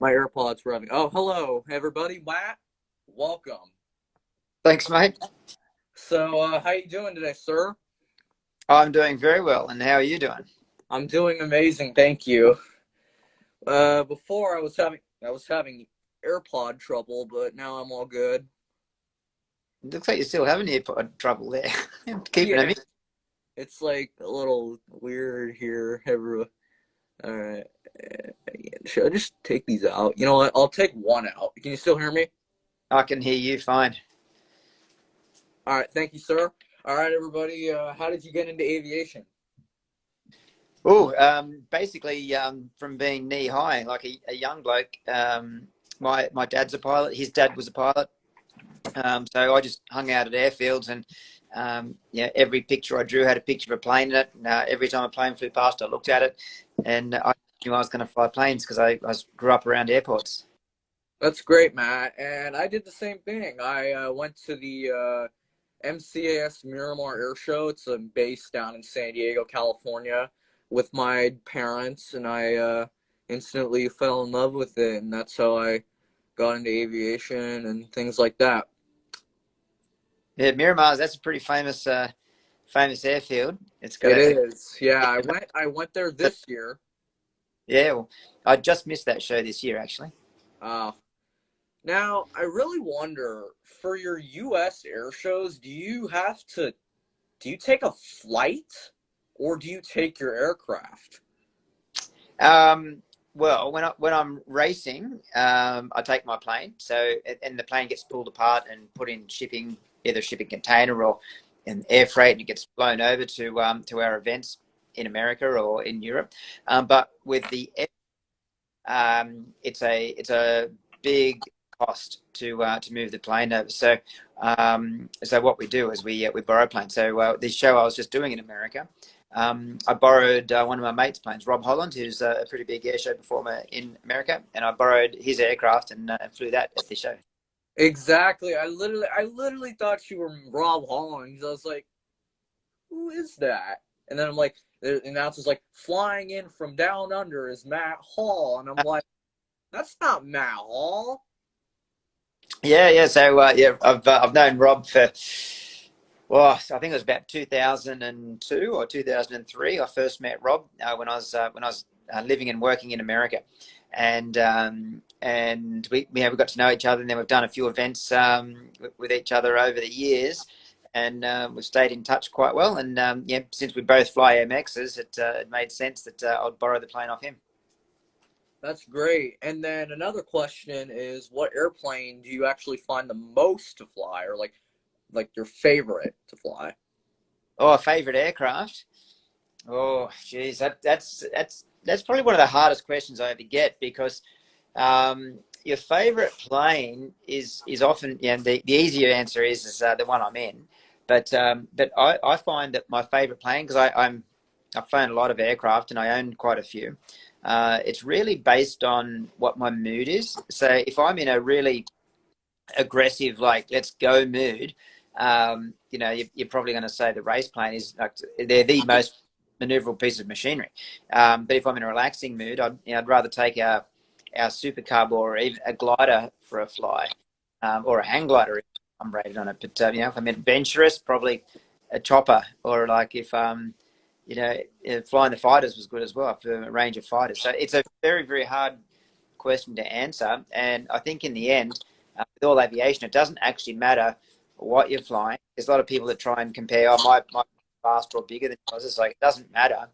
My AirPods were having. Oh, hello, everybody. Matt, welcome. Thanks, mate. So, how you doing today, sir? I'm doing very well. And how are you doing? I'm doing amazing, thank you. Before I was having AirPod trouble, but now I'm all good. Looks like you're still having earpod trouble there. Keeping Yeah, them it's like a little weird here. Everyone. All right. Should I just take these out? You know what? I'll take one out. Can you still hear me? in. I can hear you fine. All right. Thank you, sir. All right, everybody. How did you get into aviation? Oh, basically, from being knee high, like a young bloke. My dad's a pilot. His dad was a pilot. So I just hung out at airfields, and yeah, every picture I drew had a picture of a plane in it. And, every time a plane flew past, I looked at it, and I knew I was going to fly planes because I grew up around airports. That's great, Matt. And I did the same thing. I went to the MCAS Miramar Air Show. It's a base down in San Diego, California, with my parents, and I instantly fell in love with it, and that's how I got into aviation and things like that. Yeah, Miramar's that's a pretty famous airfield. It's got It a is. Yeah, I went there this year. yeah. Well, I just missed that show this year, actually. Uh, Now, I really wonder for your US air shows, do you take a flight or do you take your aircraft? Um, well, when I'm racing, I take my plane. So and the plane gets pulled apart and put in shipping, either shipping container or in air freight, and it gets flown over to our events in America or in Europe. But with the it's a big cost to move the plane over. So what we do is we borrow planes. So this show I was just doing in America, I borrowed one of my mates' planes, Rob Holland, who's a pretty big airshow performer in America, and I borrowed his aircraft and flew that at the show. Exactly. I literally thought you were Rob Hollins. I was like, who is that? And then I'm like, the announcer's like, flying in from down under is Matt Hall, and I'm like, that's not Matt Hall. Yeah, yeah. So yeah, I've known Rob for well, I think it was about 2002 or 2003. I first met Rob when I was living and working in America, and we got to know each other, and then we've done a few events with each other over the years, and we've stayed in touch quite well. And yeah, since we both fly MXs, it made sense that I'd borrow the plane off him. That's great. And then another question is, what airplane do you actually find the most to fly, or like your favorite to fly? Oh, favorite aircraft. Oh, geez, that's probably one of the hardest questions I ever get because your favorite plane is often, yeah, the easier answer is the one I'm in, but I find that my favorite plane, because I've flown a lot of aircraft and I own quite a few. It's really based on what my mood is. So if I'm in a really aggressive, like let's go mood, you're probably going to say the race plane is like they're the most maneuverable piece of machinery. But if I'm in a relaxing mood, I'd rather take our super cub or even a glider for a fly, or a hang glider if I'm rated on it. But if I'm adventurous, probably a chopper, or like if flying the fighters was good as well for a range of fighters. So it's a very, very hard question to answer, and I think in the end, with all aviation, it doesn't actually matter what you're flying. There's a lot of people that try and compare, oh, my faster or bigger than yours. It's like it doesn't matter.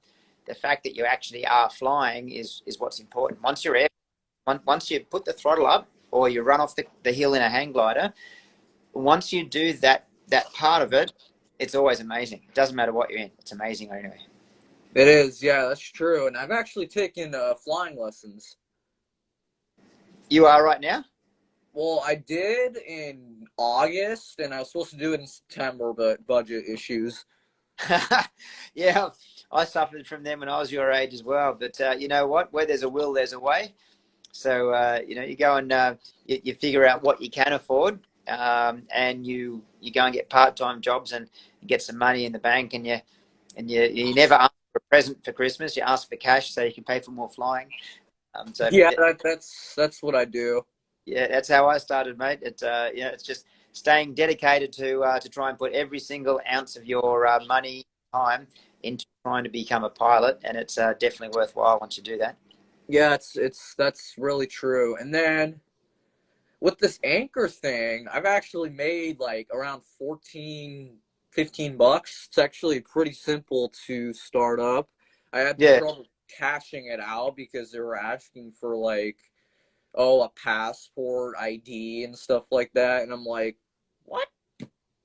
The fact that you actually are flying is what's important. Once you put the throttle up or you run off the hill in a hang glider, once you do that part of it, it's always amazing. It doesn't matter what you're in. It's amazing anyway. It is, yeah, that's true. And I've actually taken flying lessons. You are right now? Well, I did in August, and I was supposed to do it in September, but budget issues. Yeah, I suffered from them when I was your age as well. But you know what? Where there's a will, there's a way. So you go and you figure out what you can afford, and you go and get part-time jobs and get some money in the bank, and you never ask for a present for Christmas. You ask for cash so you can pay for more flying. So Yeah, that's what I do. yeah, that's how I started, mate. It's just staying dedicated to try and put every single ounce of your money, time into trying to become a pilot, and it's definitely worthwhile once you do that. Yeah, it's that's really true. And then with this anchor thing, I've actually made like around 14, 15 bucks. It's actually pretty simple to start up. I had Yeah. trouble cashing it out because they were asking for like, oh, a passport ID and stuff like that. And I'm like, what?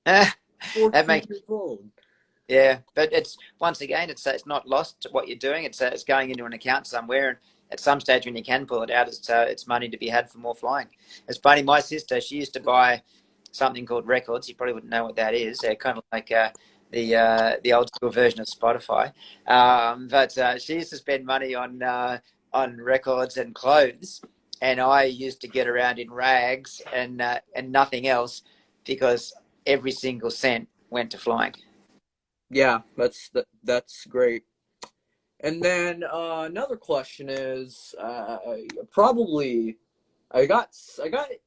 That 14 makes years old. Yeah, but it's once again, it's not lost what you're doing. It's going into an account somewhere, and at some stage when you can pull it out, it's money to be had for more flying. It's funny. My sister, she used to buy something called records. You probably wouldn't know what that is. They're kind of like the old school version of Spotify. But she used to spend money on records and clothes, and I used to get around in rags and nothing else because every single cent went to flying. Yeah, that's great. And then another question is probably I got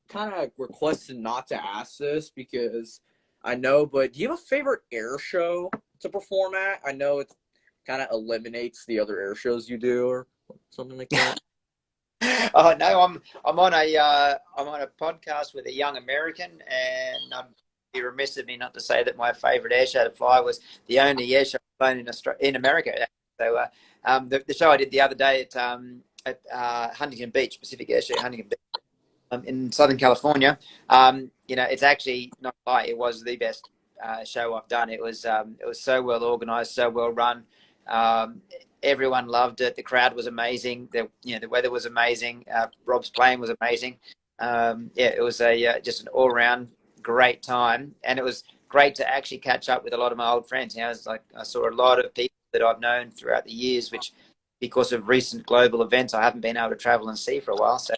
kind of requested not to ask this because I know, but do you have a favorite air show to perform at? I know it kind of eliminates the other air shows you do or something like that. Oh no, I'm on a podcast with a young American, and I'd be remiss of me not to say that my favourite air show to fly was the only air show flown in in America. So the show I did the other day at Huntington Beach, Pacific Air Show, Huntington Beach, in Southern California. It's actually not a lie. It was the best show I've done. It was so well organised, so well run. Um, Everyone loved it. The crowd was amazing. The weather was amazing. Rob's playing was amazing. Yeah, it was a just an all round great time, and it was great to actually catch up with a lot of my old friends. It's like I saw a lot of people that I've known throughout the years, which because of recent global events, I haven't been able to travel and see for a while. So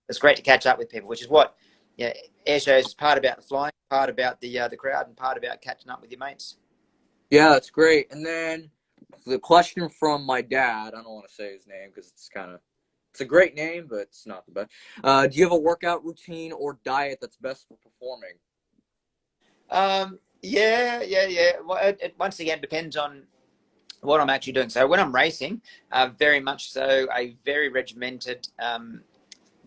it's great to catch up with people, which is what air shows is part about the flying, part about the crowd, and part about catching up with your mates. Yeah, that's great. And then the question from my dad, I don't want to say his name because it's a great name, but it's not the best. Do you have a workout routine or diet that's best for performing? Yeah. Well, it once again depends on what I'm actually doing. So when I'm racing, very much so a very regimented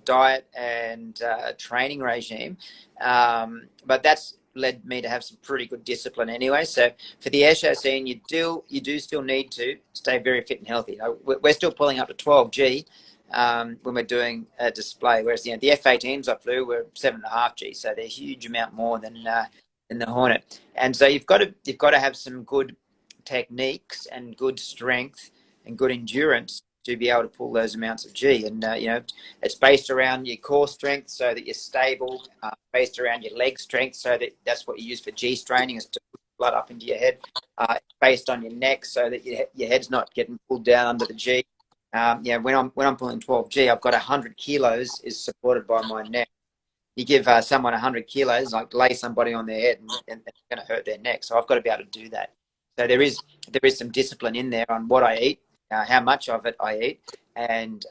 diet and training regime. But that's led me to have some pretty good discipline anyway. So for the airshow scene, you do still need to stay very fit and healthy. We're still pulling up to 12G when we're doing a display, whereas the F-18s I flew were 7.5G, so they're a huge amount more than the Hornet. And so you've got to have some good techniques and good strength and good endurance to be able to pull those amounts of G. And it's based around your core strength so that you're stable, based around your leg strength so that that's what you use for G straining is to push blood up into your head, based on your neck so that your head's not getting pulled down under the G. When I'm pulling 12G, I've got 100 kilos is supported by my neck. You give someone 100 kilos, like lay somebody on their head, and it's going to hurt their neck. So I've got to be able to do that. So there is some discipline in there on what I eat, how much of it I eat, and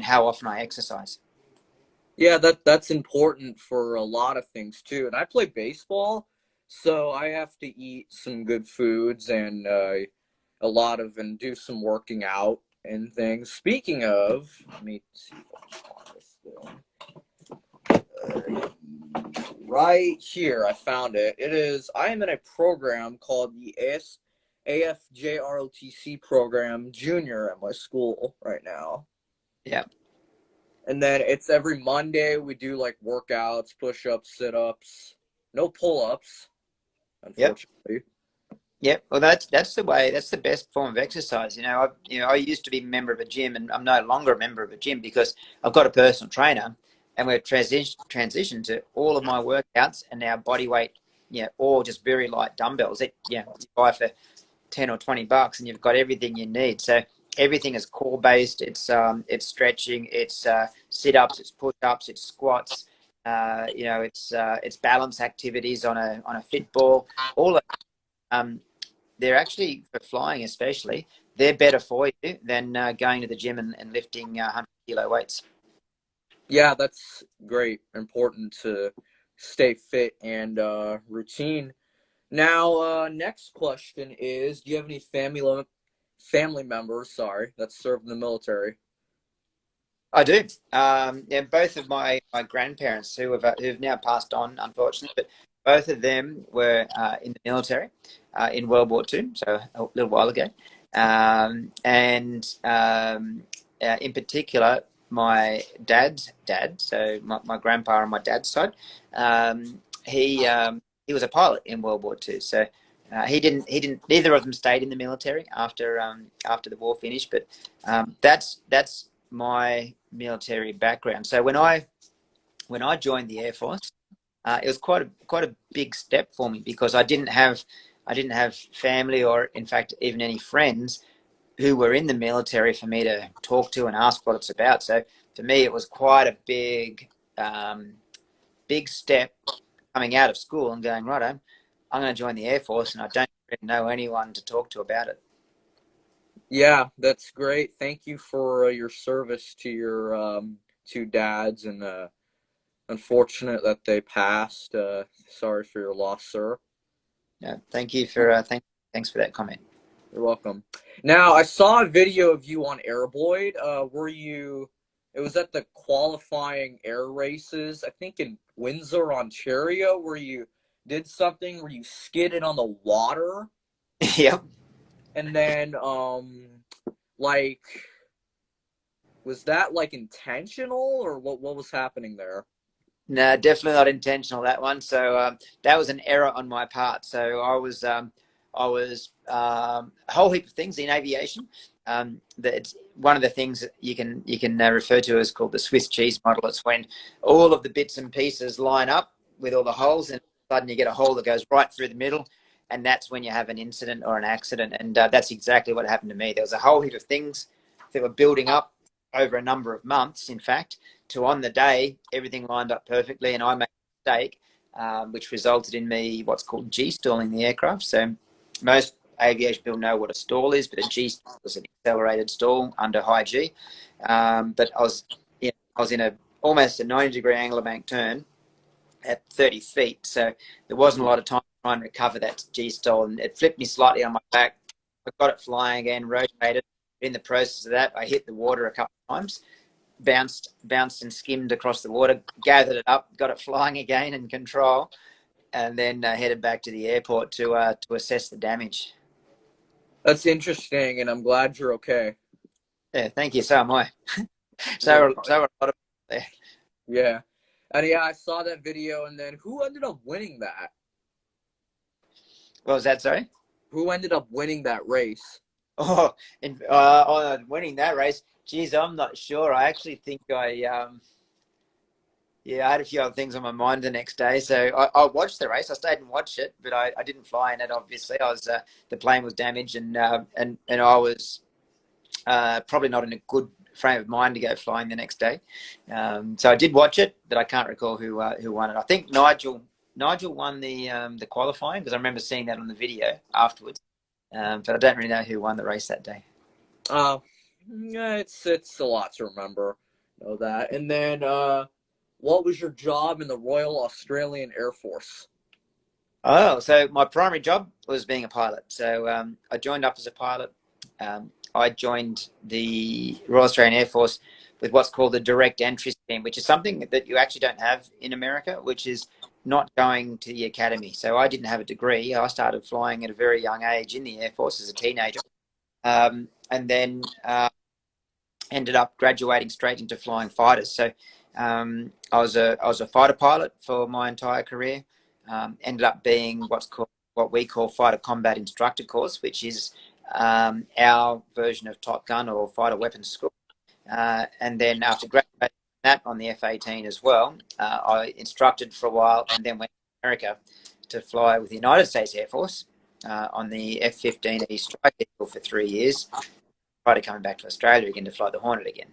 how often I exercise. Yeah, that's important for a lot of things too. And I play baseball, so I have to eat some good foods and a lot of and do some working out and things. Speaking of, let me see if I can find this right here. I found it. I am in a program called the AFJROTC program junior at my school right now. Yeah. And then it's every Monday we do like workouts, push ups, sit ups. No pull ups, Yep. unfortunately. Yep. Well, that's the way. That's the best form of exercise. I used to be a member of a gym, and I'm no longer a member of a gym because I've got a personal trainer, and we've transitioned to all of my workouts and now body weight, or just very light dumbbells. You buy for 10 or 20 bucks, and you've got everything you need. So everything is core based. It's stretching, it's sit ups, it's push ups, it's squats. It's balance activities on a fit ball. All of, um, they're actually for flying, especially. they're better for you than going to the gym and lifting 100-kilo weights. Yeah, that's great. Important to stay fit and routine. Now, next question is: do you have any family members, sorry, that served in the military? I do. Yeah, both of my grandparents who've now passed on, unfortunately, but both of them were in the military in World War II, so a little while ago. And in particular, my dad's dad, so my grandpa on my dad's side, he was a pilot in World War II. So neither of them stayed in the military after the war finished, but that's my military background. So when I joined the Air Force, it was quite a big step for me because I didn't have family or in fact even any friends who were in the military for me to talk to and ask what it's about. So for me, it was quite a big step coming out of school and going, right, I'm going to join the Air Force, and I don't really know anyone to talk to about it. Yeah, that's great. Thank you for your service to your two dads, and unfortunate that they passed. Sorry for your loss, sir. Yeah, thank you thanks for that comment. You're welcome. Now, I saw a video of you on Airboyd. It was at the qualifying air races, I think in Windsor, Ontario, where you did something where you skidded on the water, Yep. and then, like, was that like intentional, or what was happening there? No, definitely not intentional, that one. So that was an error on my part. So I was a whole heap of things in aviation. That one of the things that you can refer to as called the Swiss cheese model. It's when all of the bits and pieces line up with all the holes, and sudden you get a hole that goes right through the middle, and that's when you have an incident or an accident. And that's exactly what happened to me. There was a whole heap of things that were building up over a number of months, in fact, to on the day, everything lined up perfectly, and I made a mistake, which resulted in me what's called G-stalling the aircraft. So most aviation people know what a stall is, but a G-stall is an accelerated stall under high G. But I was in a almost a 90-degree angle of bank turn at 30 feet, so there wasn't a lot of time to try and recover that G-stall, and it flipped me slightly on my back. I got it flying again, rotated. In the process of that, I hit the water a couple of times, bounced and skimmed across the water, gathered it up, got it flying again in control, and then headed back to the airport to assess the damage. That's interesting, and I'm glad you're okay. Yeah, thank you. So am I. Good. So are a lot of people there. Yeah. And yeah, I saw that video, and then who ended up winning that? What was that? Sorry. Who ended up winning that race? Oh, winning that race. Geez, I'm not sure. I actually think I had a few other things on my mind the next day, so I watched the race. I stayed and watched it, but I didn't fly in it. Obviously, the plane was damaged, and I was probably not in a good frame of mind to go flying the next day. So I did watch it, but I can't recall who won it. I think Nigel won the qualifying because I remember seeing that on the video afterwards. But I don't really know who won the race that day. Yeah, it's a lot to remember. Know that. And then, what was your job in the Royal Australian Air Force? Oh, so my primary job was being a pilot. So I joined up as a pilot. I joined the Royal Australian Air Force with what's called the direct entry scheme, which is something that you actually don't have in America, which is not going to the academy. So I didn't have a degree. I started flying at a very young age in the Air Force as a teenager, and then ended up graduating straight into flying fighters. So I was a fighter pilot for my entire career. Ended up being what we call fighter combat instructor course, which is our version of Top Gun or fighter weapons school. And then after graduating that on the F-18 as well, I instructed for a while and then went to America to fly with the United States Air Force on the F-15E Strike Eagle for 3 years, prior to coming back to Australia again to fly the Hornet again.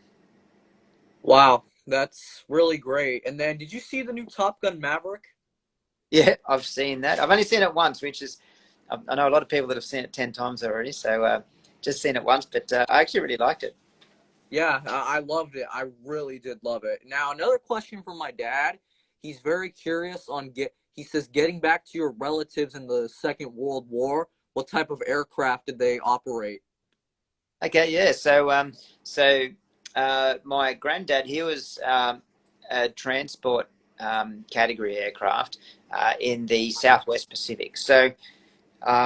Wow, that's really great. And then, did you see the new Top Gun Maverick? Yeah, I've seen that. I've only seen it once, which is, I know a lot of people that have seen it 10 times already. So just seen it once, but I actually really liked it. Yeah, I loved it. I really did love it. Now, another question from my dad. He's very curious on he says getting back to your relatives in the Second World War, what type of aircraft did they operate? Okay, yeah. So my granddad, he was a transport category aircraft in the Southwest Pacific. So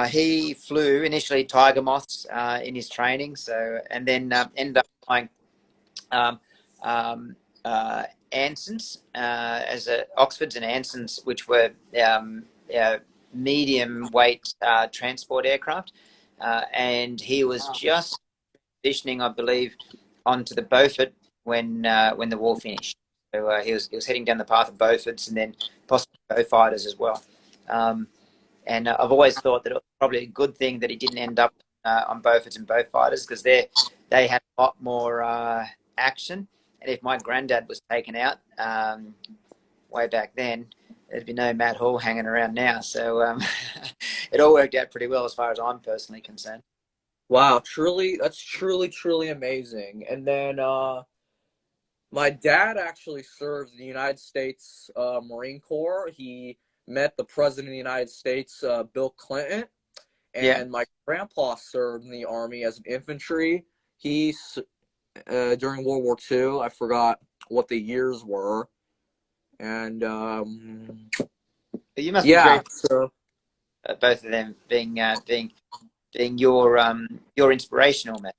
he flew initially Tiger Moths in his training, so and then ended up flying um, um, Ansons as Oxfords and Ansons, which were medium weight transport aircraft, and he was just positioning, I believe, onto the Beaufort when the war finished. So he was heading down the path of Beauforts and then possibly Beaufighters as well. Um, and I've always thought that it was probably a good thing that he didn't end up on Beauforts and Beaufighters because they had a lot more action. And if my granddad was taken out way back then, there'd be no Matt Hall hanging around now. So it all worked out pretty well as far as I'm personally concerned. Wow, truly, that's truly amazing. And then my dad actually served in the United States Marine Corps. He met the President of the United States, Bill Clinton, Yeah. and my grandpa served in the Army as an infantry. He during World War II. I forgot what the years were, and You must be yeah. very So both of them being your inspirational man.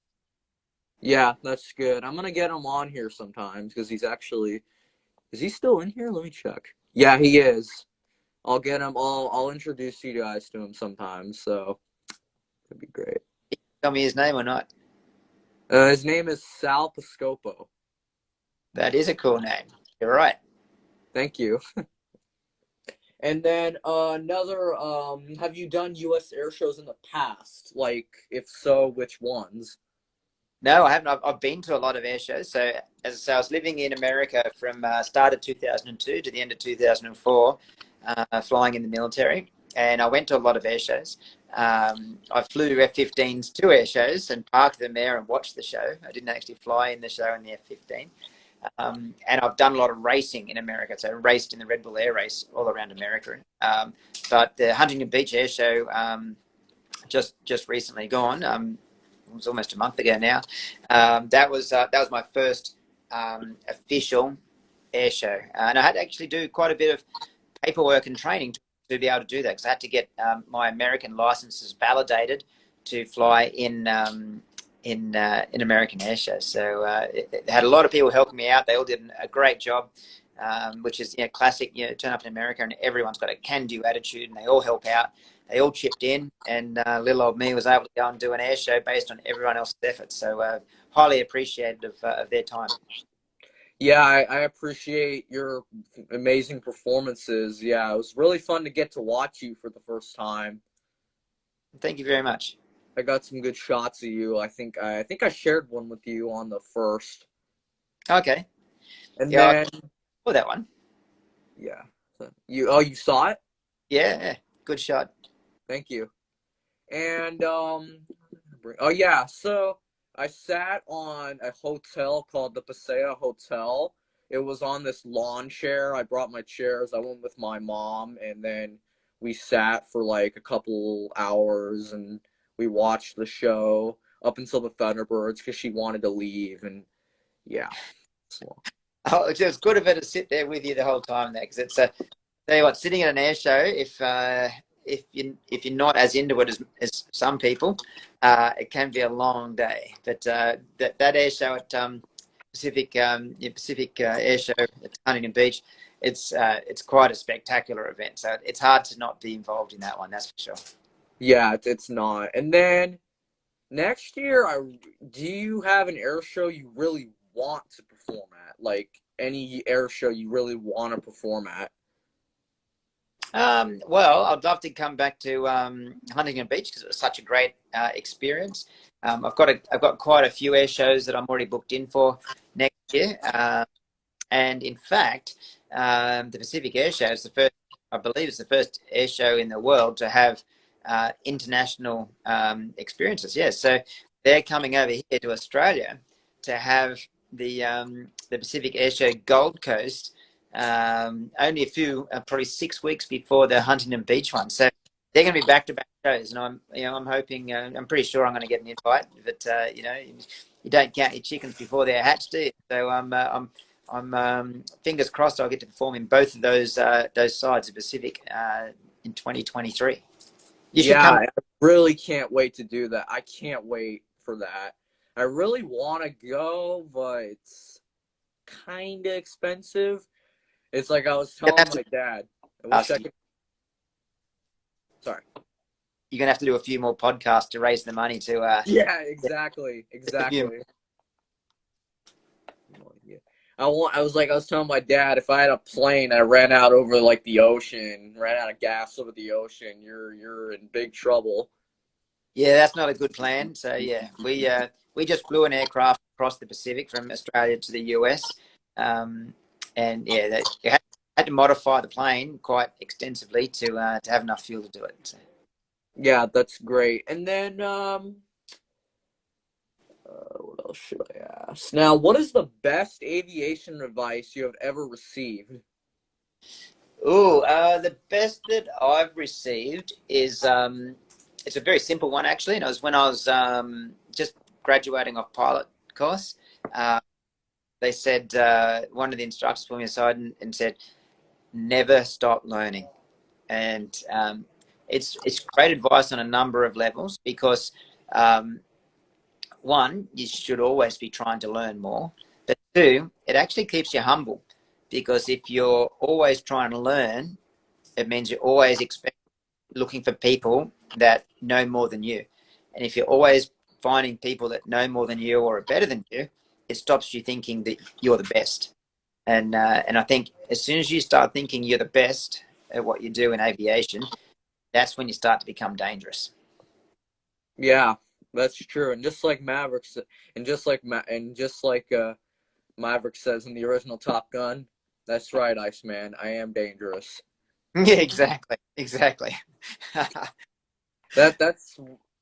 yeah, that's good. I'm gonna get him on here sometimes because he's actually is he still in here? Let me check. Yeah, he is. I'll get him. I'll introduce you guys to him sometimes. So that'd be great. Tell me his name or not. His name is Sal Piscopo. That is a cool name. You're right. Thank you. And then another, have you done U.S. air shows in the past? Like, if so, which ones? No, I haven't. I've been to a lot of air shows. So, as I say, I was living in America from start of 2002 to the end of 2004, flying in the military. And I went to a lot of air shows. I flew F-15s to air shows and parked them there and watched the show. I didn't actually fly in the show in the F-15. And I've done a lot of racing in America. So I raced in the Red Bull Air Race all around America. But the Huntington Beach Air Show just recently gone. It was almost a month ago now. That was my first official air show, and I had to actually do quite a bit of paperwork and training to be able to do that because I had to get my American licenses validated to fly in American air shows. So it had a lot of people helping me out. They all did a great job. Which is classic. Turn up in America and everyone's got a can-do attitude, and they all help out. They all chipped in, and little old me was able to go and do an air show based on everyone else's efforts. So highly appreciated of their time. Yeah, I appreciate your amazing performances. Yeah, it was really fun to get to watch you for the first time. Thank you very much. I got some good shots of you. I think I shared one with you on the first. Okay. And Yeah, I then saw that one. yeah. You saw it? Yeah, good shot. Thank you. And oh yeah, so I sat on a hotel called the Paseo Hotel. It was on this lawn chair. I brought my chairs. I went with my mom, and then we sat for like a couple hours, and we watched the show up until the Thunderbirds because she wanted to leave, and yeah. So, Oh, it was good of her to sit there with you the whole time there, because it's a tell you what, sitting at an air show, if you're not as into it as some people, it can be a long day. But that air show at Pacific Air Show at Huntington Beach, it's quite a spectacular event. So it's hard to not be involved in that one. That's for sure. yeah, it's not. And then next year, do you have an air show you really want to perform at? Like any air show you really want to perform at? Well, I'd love to come back to Huntington Beach because it was such a great experience. I've got quite a few air shows that I'm already booked in for next year, and in fact, the Pacific Air Show is the first. I believe it's the first air show in the world to have international experiences. Yes, so they're coming over here to Australia to have the Pacific Airshow Gold Coast only probably 6 weeks before the Huntington Beach one. So they're going to be back-to-back shows, and I'm hoping, I'm pretty sure I'm going to get an invite. But you don't count your chickens before they're hatched, do you? So I'm fingers crossed I'll get to perform in both of those sides of Pacific in 2023. You should Yeah, come. I really can't wait to do that. I can't wait for that. I really want to go, but it's kind of expensive. It's like I was You're gonna telling have to my dad. I wish I ask you. could. Sorry. You're gonna have to do a few more podcasts to raise the money to Yeah, exactly, interview. exactly. I was telling my dad, if I had a plane that ran out over like the ocean, ran out of gas over the ocean, you're in big trouble. Yeah, that's not a good plan. So yeah, we just flew an aircraft across the Pacific from Australia to the US, and yeah, you had to modify the plane quite extensively to have enough fuel to do it. So. Yeah, that's great. And then what else should I ask? Now, what is the best aviation advice you have ever received? Oh, the best that I've received is it's a very simple one actually, and it was when I was just graduating off pilot course. Uh, they said one of the instructors pulled me aside and said, "Never stop learning," and it's great advice on a number of levels because um, one, you should always be trying to learn more, but two, it actually keeps you humble because if you're always trying to learn, it means you're always looking for people that know more than you. And if you're always finding people that know more than you or are better than you, it stops you thinking that you're the best. And I think as soon as you start thinking you're the best at what you do in aviation, that's when you start to become dangerous. Yeah, that's true. And just like Maverick says in the original Top Gun, that's right, Iceman. I am dangerous. Yeah, exactly, exactly. That's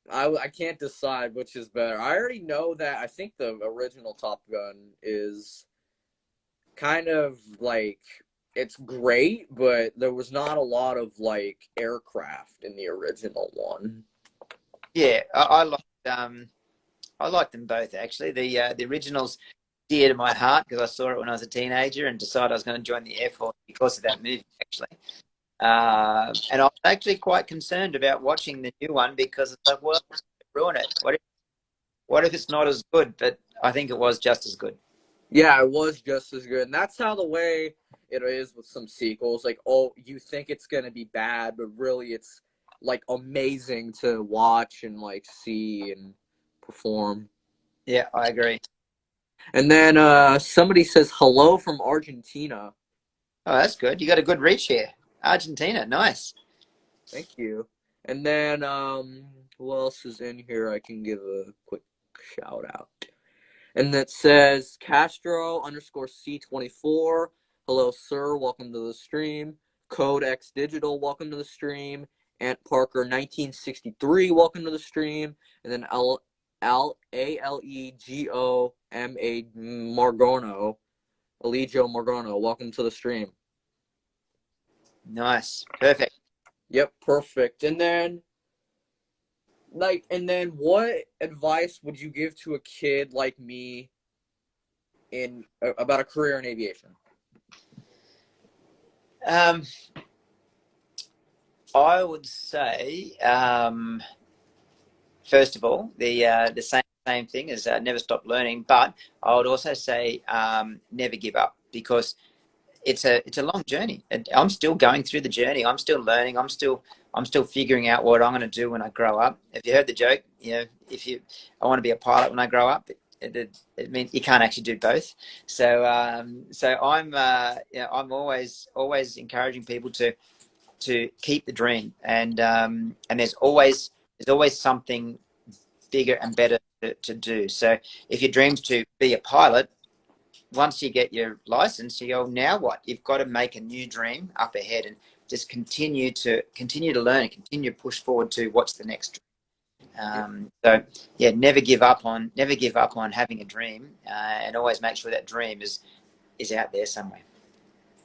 I can't decide which is better. I already know that I think the original Top Gun is kind of like it's great, but there was not a lot of like aircraft in the original one. Yeah, I like them both actually. The originals dear to my heart because I saw it when I was a teenager and decided I was going to join the Air Force because of that movie actually. And I was actually quite concerned about watching the new one because it's like, well, ruin it. What if it's not as good? But I think it was just as good. Yeah, it was just as good. And that's how the way it is with some sequels. Like, oh, you think it's gonna be bad, but really it's like amazing to watch and like see and perform. Yeah, I agree. And then somebody says hello from Argentina. Oh, that's good. You got a good reach here. Argentina, nice. Thank you. And then who else is in here I can give a quick shout out? And that says Castro underscore C24. Hello, sir. Welcome to the stream. Code X Digital. Welcome to the stream. Ant Parker 1963. Welcome to the stream. And then Alegoma Margono. Eligio Margono. Welcome to the stream. Nice. Perfect. Yep, perfect. And then what advice would you give to a kid like me in about a career in aviation? Um, I would say, first of all, the same thing as never stop learning. But I would also say never give up because it's a long journey. And I'm still going through the journey. I'm still learning. I'm still figuring out what I'm going to do when I grow up. Have you heard the joke? I want to be a pilot when I grow up. It means you can't actually do both. So I'm always encouraging people to keep the dream, and there's always something bigger and better to do. So if your dream's to be a pilot, once you get your license, you go, now what? You've got to make a new dream up ahead and just continue to learn and continue to push forward to what's the next dream. So yeah, never give up on having a dream, and always make sure that dream is out there somewhere.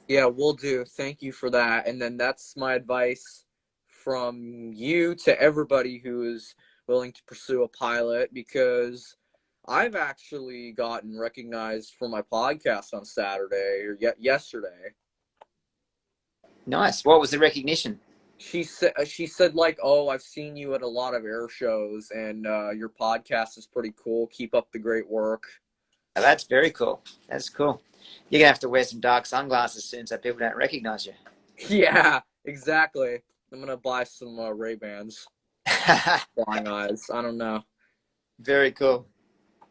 Yeah, will do. Thank you for that. And then that's my advice from you to everybody who is willing to pursue a pilot, because I've actually gotten recognized for my podcast on Saturday or yesterday. Nice. What was the recognition? She said like, "Oh, I've seen you at a lot of air shows, and your podcast is pretty cool. Keep up the great work." Oh, that's very cool. That's cool. You're gonna have to wear some dark sunglasses soon so people don't recognize you. Yeah, exactly. I'm gonna buy some Ray-Bans. Flying eyes. I don't know. Very cool.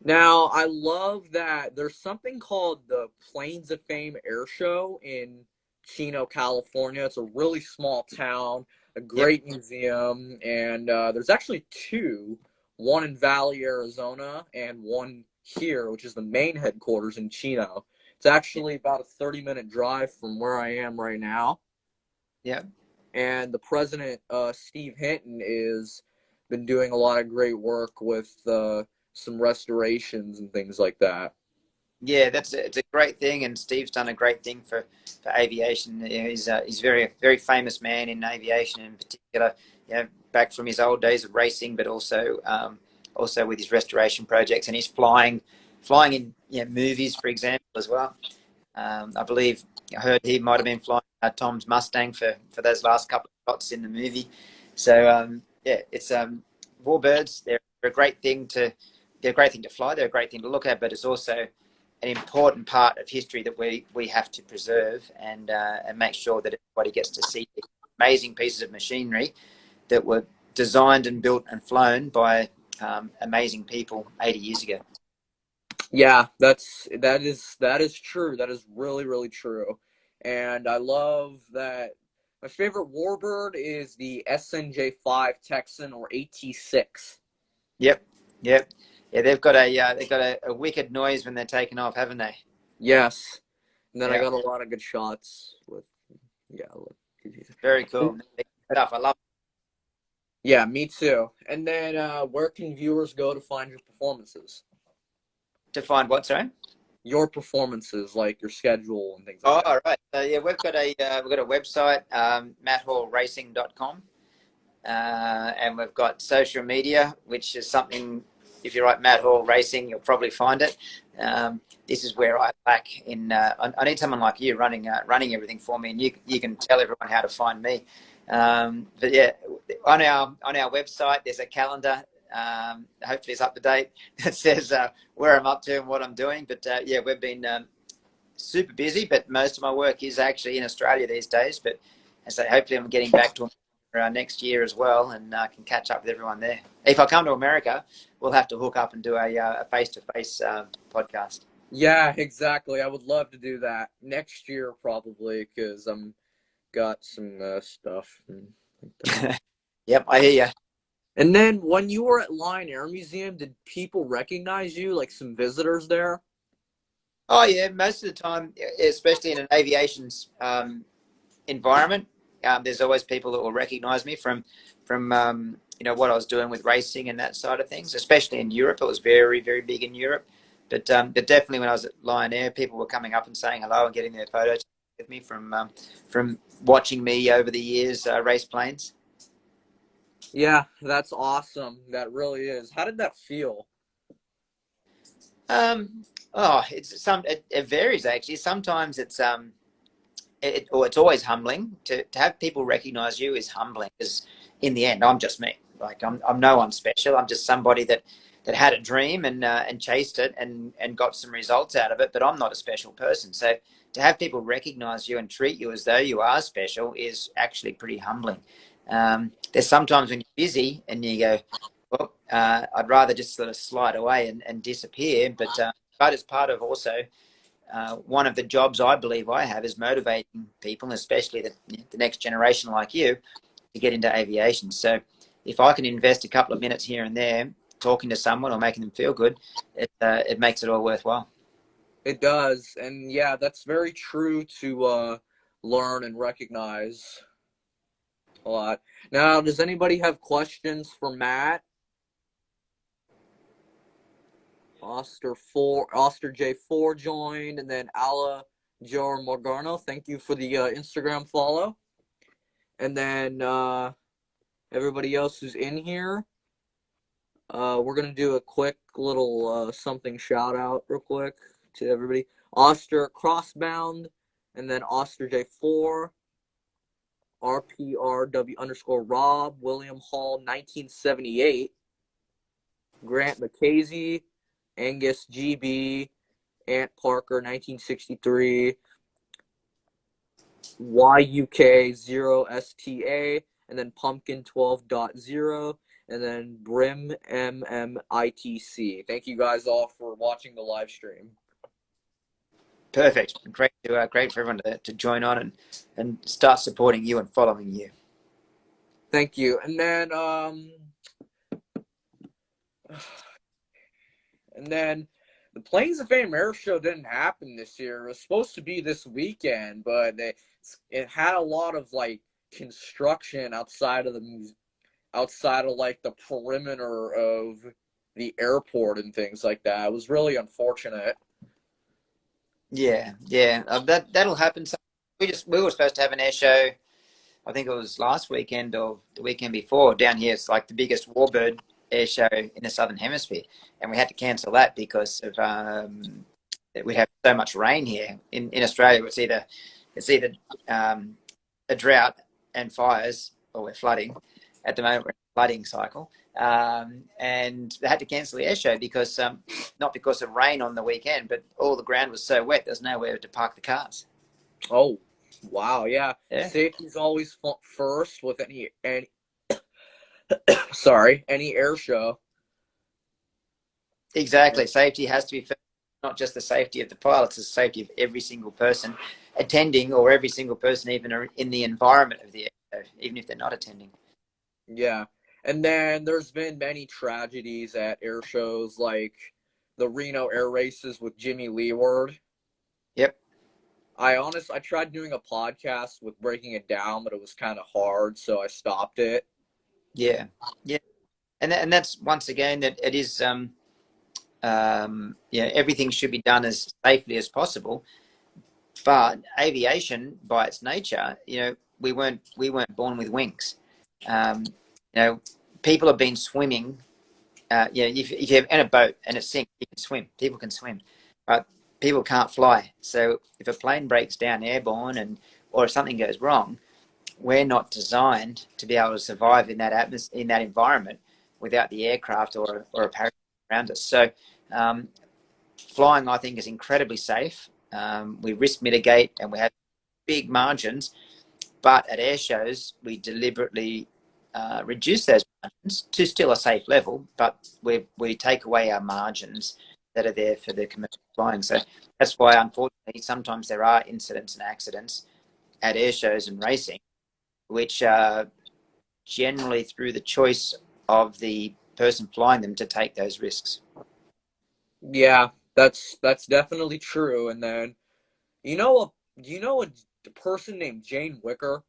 Now, I love that there's something called the Plains of Fame Air Show in Chino, California. It's a really small town, a Yep. great museum, and there's actually two, one in Valley, Arizona, and one here, which is the main headquarters in Chino. It's actually about a 30-minute drive from where I am right now. Yep. And the president, Steve Hinton, is been doing a lot of great work with some restorations and things like that. Yeah, it's a great thing, and Steve's done a great thing for aviation. You know, he's very famous man in aviation in particular. You know, back from his old days of racing, but also with his restoration projects, and he's flying in, you know, movies, for example, as well. I believe I heard he might have been flying Tom's Mustang for those last couple of shots in the movie. So yeah, it's warbirds. They're a great thing to they're a great thing to fly. They're a great thing to look at, but it's also an important part of history that we have to preserve and make sure that everybody gets to see the amazing pieces of machinery that were designed and built and flown by amazing people 80 years ago. Yeah, that is true. That is really really true. And I love that. My favorite warbird is the SNJ5 Texan or AT6. Yep, yep, yeah. They've got a wicked noise when they're taking off, haven't they? Yes. And then I Yeah, got a lot of good shots with, yeah. very cool. Stuff. I love. Yeah, me too. And then where can viewers go to find your performances? To find what, sorry? Your performances, like your schedule and things like Oh, that. all right. So yeah, we've got a website, matthallracing.com, and we've got social media, which is something. If you write Matt Hall Racing, you'll probably find it. This is where I lack in. I need someone like you running everything for me, and you can tell everyone how to find me. But yeah, on our website, there's a calendar. Hopefully, it's up to date. That says where I'm up to and what I'm doing. But yeah, we've been super busy, but most of my work is actually in Australia these days. But I say, hopefully, I'm getting back to next year as well, and can catch up with everyone there. If I come to America, we'll have to hook up and do a face-to-face podcast. Yeah, exactly. I would love to do that next year probably because I'm got some stuff and like that. Yep, I hear you. And then when you were at Lion Air Museum, did people recognize you, like some visitors there? Oh yeah, most of the time, especially in an aviation environment, there's always people that will recognise me from what I was doing with racing and that side of things. Especially in Europe, it was very big in Europe. But definitely when I was at Lion Air, people were coming up and saying hello and getting their photos with me from watching me over the years race planes. Yeah, that's awesome. That really is. How did that feel? It varies actually. Sometimes it's always humbling to have people recognize you is humbling because in the end I'm just me. Like I'm no one special. I'm just somebody that had a dream and chased it and got some results out of it. But I'm not a special person. So to have people recognize you and treat you as though you are special is actually pretty humbling. There's sometimes when you're busy and you go, well, I'd rather just sort of slide away and disappear. But it's part of also one of the jobs I believe I have is motivating people, especially the next generation like you, to get into aviation. So if I can invest a couple of minutes here and there talking to someone or making them feel good, it makes it all worthwhile. It does. And yeah, that's very true to learn and recognize a lot. Now, does anybody have questions for Matt? Oster J4 joined, and then Ala Joe Morgano. Thank you for the Instagram follow. And then everybody else who's in here, we're gonna do a quick little something shout out real quick to everybody. Oster Crossbound, and then Oster J4, RPRW underscore Rob, William Hall 1978, Grant McCasey, Angus GB, Ant Parker 1963, YUK0STA, and then Pumpkin 12.0, and then Brim MMITC. Thank you guys all for watching the live stream. Perfect. Great for everyone to join on and start supporting you and following you. Thank you. And then the Plains of Fame Air Show didn't happen this year. It was supposed to be this weekend, but it had a lot of like construction outside of like the perimeter of the airport and things like that. It was really unfortunate. Yeah. That'll happen. We were supposed to have an air show. I think it was last weekend or the weekend before down here. It's like the biggest warbird air show in the Southern Hemisphere, and we had to cancel that because of we have so much rain here in Australia. It's either a drought and fires, or we're flooding. At the moment, we're in a flooding cycle, and they had to cancel the air show because not because of rain on the weekend, but all the ground was so wet. There's nowhere to park the cars. Oh, wow, yeah. Yeah. Safety's always first with any sorry, any air show. Exactly. Safety has to be first, not just the safety of the pilots, the safety of every single person attending, or every single person even in the environment of the air show, even if they're not attending. Yeah. And then there's been many tragedies at air shows, like the Reno air races with Jimmy Leeward. Yep. I tried doing a podcast with breaking it down, but it was kind of hard, so I stopped it. Yeah. And that's once again that it is everything should be done as safely as possible. But aviation, by its nature, we weren't born with wings. People have been swimming. If you're in a boat and it sinks, you can swim. People can swim, but people can't fly. So if a plane breaks down airborne or if something goes wrong, we're not designed to be able to survive in that atmosphere, in that environment, without the aircraft or a parachute around us. So flying, I think, is incredibly safe. We risk mitigate and we have big margins, but at air shows we deliberately reduce those margins to still a safe level, but we take away our margins that are there for the commercial flying. So that's why, unfortunately, sometimes there are incidents and accidents at air shows and racing, which are generally through the choice of the person flying them to take those risks. Yeah, that's definitely true. And then do you know a person named Jane Wicker?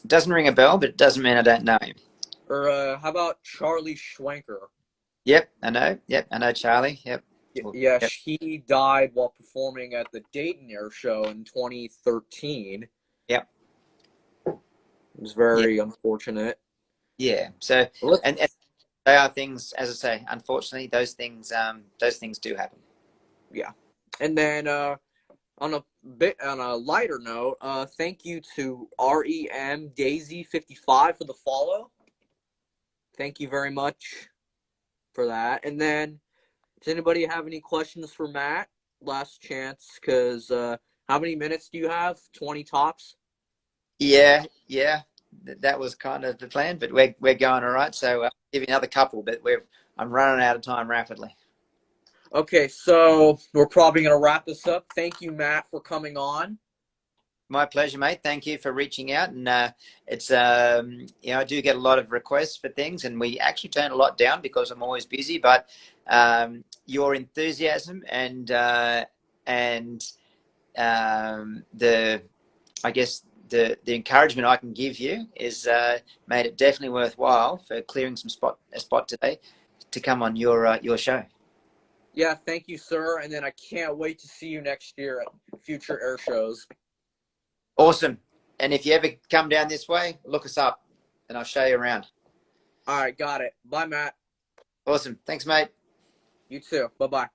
It doesn't ring a bell, but it doesn't mean I don't know him. Or how about Charlie Schwenker? Yep, I know. Yep, I know Charlie. Yep. Yeah, Yep. he died while performing at the Dayton Air Show in 2013. Yep. It was very unfortunate. Yeah. So, and they are things, as I say, unfortunately, those things do happen. Yeah. And then on a lighter note, thank you to REM Daisy 55 for the follow. Thank you very much for that. And then, does anybody have any questions for Matt? Last chance, because how many minutes do you have? 20 tops? Yeah. That was kind of the plan, but we're going all right. So I'll give you another couple, but I'm running out of time rapidly. Okay, so we're probably going to wrap this up. Thank you, Matt, for coming on. My pleasure, mate. Thank you for reaching out. And it's, I do get a lot of requests for things, and we actually turn a lot down because I'm always busy. But your enthusiasm and the encouragement I can give you is made it definitely worthwhile for clearing a spot today to come on your show. Yeah, thank you, sir. And then I can't wait to see you next year at future air shows. Awesome. And if you ever come down this way, look us up and I'll show you around. All right, got it. Bye, Matt. Awesome. Thanks, mate. You too. Bye bye.